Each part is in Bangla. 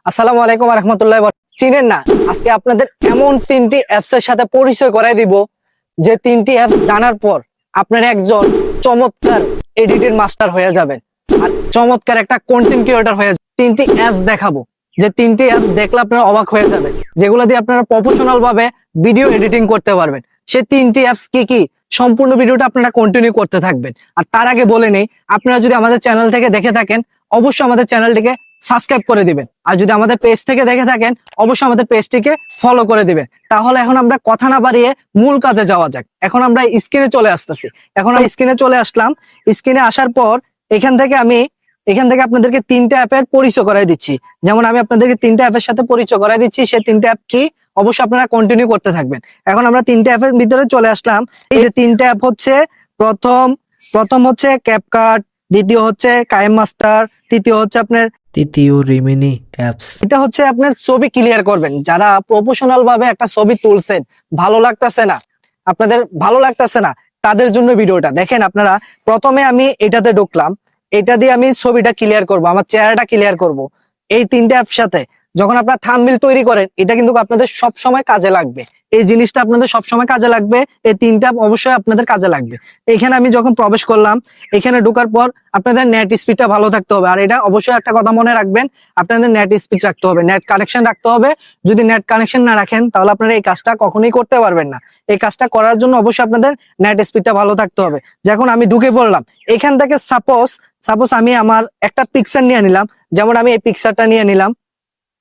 আসসালামু আলাইকুম ওয়া রাহমাতুল্লাহি ওয়া বারাকাতুহু। চিনেন না, আজকে আপনাদের এমন তিনটি অ্যাপস এর সাথে পরিচয় করায় দিব যে তিনটি অ্যাপ জানার পর আপনারা একজন চমৎকার এডিটিং মাস্টার হয়ে যাবেন আর চমৎকার একটা কন্টেন্ট ক্রিয়েটর হয়ে যাবেন। তিনটি অ্যাপস দেখাবো, যে তিনটি অ্যাপস দেখলে আপনারা অবাক হয়ে যাবেন, যেগুলো দিয়ে আপনারা প্রফেশনাল ভাবে ভিডিও এডিটিং করতে পারবেন। সে তিনটি অ্যাপস কি কি, সম্পূর্ণ ভিডিওটা আপনারা কন্টিনিউ করতে থাকবেন। আর তার আগে বলে নেই, আপনারা যদি আমাদের চ্যানেল থেকে দেখে থাকেন অবশ্যই আমাদের চ্যানেলটিকে সাবস্ক্রাইব করে দিবেন, আর যদি আমাদের পেজ থেকে দেখে থাকেন অবশ্যই আমাদের পেজটিকে ফলো করে দিবেন। তাহলে এখন আমরা কথা না বাড়িয়ে মূল কাজে যাওয়া যাক। এখন আমরা স্ক্রিনে চলে আসতেছি। এখন আমরা স্ক্রিনে চলে আসলাম। স্ক্রিনে আসার পর এখান থেকে আপনাদেরকে তিনটা অ্যাপের পরিচয় করাই দিচ্ছি। যেমন আমি আপনাদেরকে তিনটা অ্যাপের সাথে পরিচয় করাই দিচ্ছি, সেই তিনটা অ্যাপ কি অবশ্যই আপনারা কন্টিনিউ করতে থাকবেন। এখন আমরা তিনটা অ্যাপের ভিতরে চলে আসলাম। এই যে তিনটা অ্যাপ হচ্ছে, প্রথম হচ্ছে ক্যাপকাট, দ্বিতীয় হচ্ছে কাইম মাস্টার, তৃতীয় হচ্ছে আপনার রিমিনি অ্যাপস। এটা হচ্ছে আপনার ছবি ক্লিয়ার করবেন। যারা প্রফেশনাল ভাবে একটা ছবি তুলছেন, আপনাদের ভালো লাগতেছে না, তাদের জন্য ভিডিওটা দেখেন। আপনারা প্রথমে আমি এটাতে ঢুকলাম, এটা দিয়ে আমি ছবিটা ক্লিয়ার করব, আমার চেহারাটা ক্লিয়ার করব। এই তিনটা অ্যাপ সাথে যখন আপনারা থাম্বনেল তৈরি করেন, এটা কিন্তু আপনাদের সব সময় কাজে লাগবে। এই জিনিসটা আপনাদের সব সময় কাজে লাগবে। এই তিনটা অ্যাপ অবশ্যই আপনাদের কাজে লাগবে। এখানে আমি যখন প্রবেশ করলাম, এখানে ঢোকার পর আপনাদের নেট স্পিডটা ভালো থাকতে হবে। আর এটা অবশ্যই একটা কথা মনে রাখবেন, আপনাদের নেট স্পিড রাখতে হবে, নেট কানেকশন রাখতে হবে। যদি নেট কানেকশন না রাখেন তাহলে আপনারা এই কাজটা কখনোই করতে পারবেন না। এই কাজটা করার জন্য অবশ্যই আপনাদের নেট স্পিডটা ভালো থাকতে হবে। যখন আমি ঢুকে পড়লাম, এখান থেকে সাপোজ আমি আমার একটা পিকচার নিয়ে নিলাম। যেমন আমি এই পিকচারটা নিয়ে নিলাম,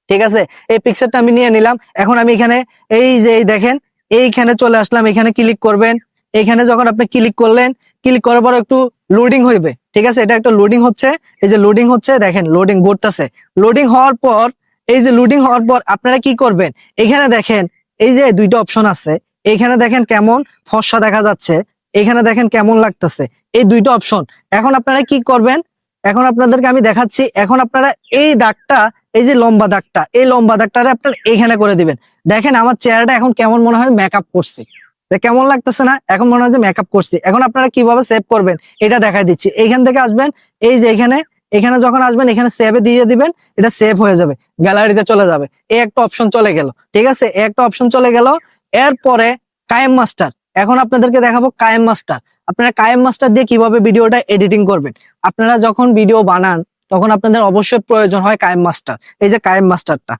ঠিক আছে, এই পিকচারটা আমি নিয়ে নিলাম। এখন আমি এখানে এই দেখেন, এইখানে চলে আসলাম। এখানে ক্লিক করবেন। এখানে যখন আপনি ক্লিক করলেন, ক্লিক করার পর একটু লোডিং হইবে, ঠিক আছে। এটা একটা লোডিং হচ্ছে, এই যে লোডিং হচ্ছে, দেখেন লোডিং ঘটতেছে। লোডিং হওয়ার পর আপনারা কি করবেন, এখানে দেখেন এই যে দুইটা অপশন আছে। এখানে দেখেন কেমন ফর্সা দেখা যাচ্ছে, এখানে দেখেন কেমন লাগতেছে, এই দুইটা অপশন। এখন আপনারা কি করবেন, এখন আপনাদেরকে আমি দেখাচ্ছি। এখন আপনারা এই দাগটা, এই যে লম্বা দাগটা, এই লম্বা দাগটা আপনারা এখানে করে দিবেন। দেখেন আমার চেহারাটা এখন কেমন মনে হয় মেকআপ করছি, কেমন লাগতেছে না? এখন মনে হয় যে মেকআপ করছি। এখন আপনারা কিভাবে সেভ করবেন এটা দেখাই দিচ্ছি। এইখান থেকে আসবেন, এই যে এখানে যখন আসবেন, এখানে সেভে দিয়ে দিবেন, এটা সেভ হয়ে যাবে, গ্যালারিতে চলে যাবে। এই একটা অপশন চলে গেল, ঠিক আছে, এই একটা অপশন চলে গেল। এরপরে কায়েম মাস্টার, এখন আপনাদেরকে দেখাবো কায়েম মাস্টার। আপনারা কায়েম মাস্টার দিয়ে কিভাবে ভিডিওটা এডিটিং করবেন। আপনারা যখন ভিডিও বানান তখন আপনাদের অবশ্যই প্রয়োজন হয় কায়েম মাস্টার। এই যে কায়েম মাস্টারটা,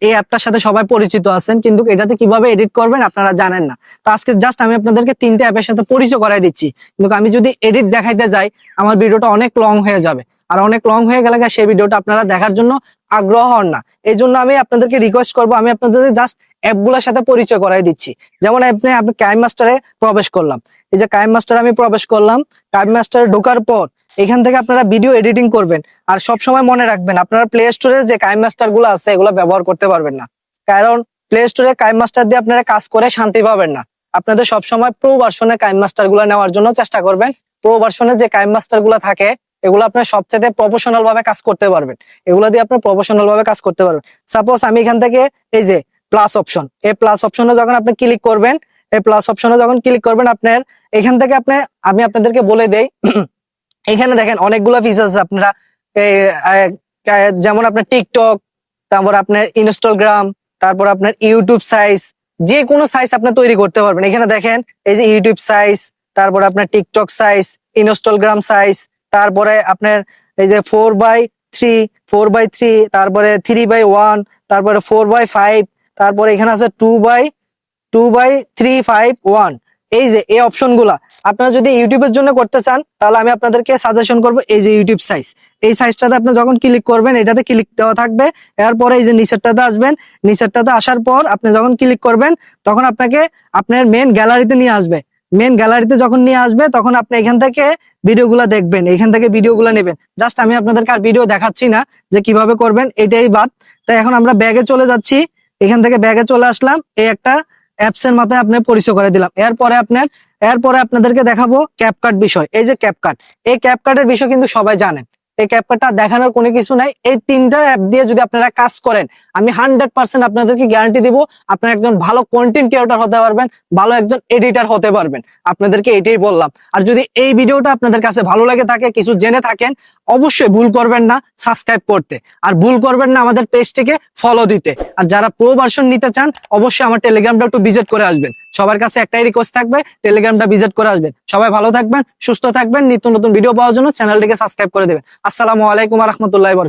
এই অ্যাপটার সাথে সবাই পরিচিত আছেন, কিন্তু এটাতে কিভাবে এডিট করবেন আপনারা জানেন না। তো আজকে জাস্ট আমি আপনাদেরকে তিনটা অ্যাপের সাথে পরিচয় করাই দিচ্ছি। কিন্তু আমি যদি এডিট দেখাইতে যাই, আমার ভিডিওটা অনেক লং হয়ে যাবে। আর অনেক লং হয়ে গেলে সেই ভিডিওটা আপনারা দেখার জন্য আগ্রহ হন না। এই জন্য আমি আপনাদেরকে রিকোয়েস্ট করবো, আমি আপনাদের জাস্ট অ্যাপগুলোর সাথে পরিচয় করাই দিচ্ছি। যেমন আপনি কায়েম মাস্টারে প্রবেশ করলাম, এই যে কায়েম মাস্টারে আমি প্রবেশ করলাম। কায়েম মাস্টারে ঢোকার পর এখান থেকে আপনারা ভিডিও এডিটিং করবেন। আর সব সময় মনে রাখবেন, আপনারা প্লে স্টোরের যে কায়েম মাস্টার গুলো আছে এগুলো ব্যবহার করতে পারবেন না, কারণ প্লে স্টোরে কায়েম মাস্টার দিয়ে আপনারা কাজ করে শান্তি পাবেন না। আপনাদের সবসময় প্রো ভার্সনের কায়েম মাস্টার গুলো নেওয়ার জন্য চেষ্টা করবেন। প্রো ভার্সনের যে কায়েম মাস্টার গুলো থাকে এগুলো আপনার সবচেয়ে প্রফেশনাল ভাবে কাজ করতে পারবেন। এগুলো দিয়ে আপনি প্রফেশনাল ভাবে কাজ করতে পারবেন। সাপোজ আমি এখান থেকে এই যে প্লাস অপশন, এই প্লাস অপশনে যখন আপনি ক্লিক করবেন, এই প্লাস অপশনে যখন ক্লিক করবেন, আপনার এখান থেকে আমি আপনাদেরকে বলে দেই, এখানে দেখেন অনেকগুলো ফিচার আছে। আপনারা যেমন আপনার টিকটক, তারপর আপনার ইনস্টাগ্রাম, তারপর আপনার ইউটিউব সাইজ, যে কোনো সাইজ আপনি তৈরি করতে পারবেন। এখানে দেখেন এই যে ইউটিউব সাইজ, তারপরে আপনার টিকটক সাইজ, ইনস্টাগ্রাম সাইজ, তারপরে আপনার এই যে 4x3, তারপরে 3x1, তারপরে 4x5, তারপরে এখানে আছে 2x351। এই যে এই অপশন গুলা আপনারা যদি ইউটিউবের জন্য করতে চান, তাহলে আমি আপনাদেরকে সাজেশন করবো এই যে ইউটিউব সাইজ। এই সাইজটাতে আপনি যখন ক্লিক করবেন, এটাতে ক্লিক দেওয়া থাকবে। এরপরে এই যে নিচেরটাতে আসবেন, নিচেরটাতে আসার পর আপনি যখন ক্লিক করবেন, তখন আপনাকে আপনার মেন গ্যালারিতে নিয়ে আসবে। মেন গ্যালারিতে যখন নিয়ে আসবে, তখন আপনি এখান থেকে ভিডিওগুলো দেখবেন, এখান থেকে ভিডিওগুলো নেবেন। জাস্ট আমি আপনাদেরকে আর ভিডিও দেখাচ্ছি না যে কিভাবে করবেন, এটাই বাদ। তাই এখন আমরা ব্যাগে চলে যাচ্ছি। এখান থেকে ব্যাগে চলে আসলাম। এই একটা অ্যাপস এর মাথায় আপনার পরিচয় করে দিলাম। এরপরে আপনাদেরকে দেখাবো ক্যাপকাট বিষয়। এই যে ক্যাপকাট, এই ক্যাপকাটের বিষয় কিন্তু সবাই জানেন। এই ক্যাপকাটটা দেখানোর কোনো কিছু নাই। এই 3টা অ্যাপ দিয়ে যদি আপনারা কাজ করেন, আমি 100% আপনাদেরকে গ্যারান্টি দিব আপনারা একজন ভালো কন্টেন্ট ক্রিয়েটর হতে পারবেন, ভালো একজন এডিটর হতে পারবেন। আপনাদেরকে এটাই বললাম। আর যদি এই ভিডিওটা আপনাদের কাছে ভালো লাগে থাকে, কিছু জেনে থাকেন, অবশ্যই ভুল করবেন না সাবস্ক্রাইব করতে, আর ভুল করবেন না আমাদের পেজটিকে ফলো দিতে। আর যারা প্রো ভার্সন নিতে চান অবশ্যই আমার টেলিগ্রামটা একটু ভিজিট করে আসবেন। সবার কাছে একটাই রিকোয়েস্ট থাকবে, টেলিগ্রামটা ভিজিট করে আসবেন। সবাই ভালো থাকবেন, সুস্থ থাকবেন, নিত্য নতুন ভিডিও পাওয়ার জন্য চ্যানেলটিকে সাবস্ক্রাইব করে দেবেন। আসসালামু আলাইকুম ওয়া রাহমাতুল্লাহি ওয়া বারাকাতুহু।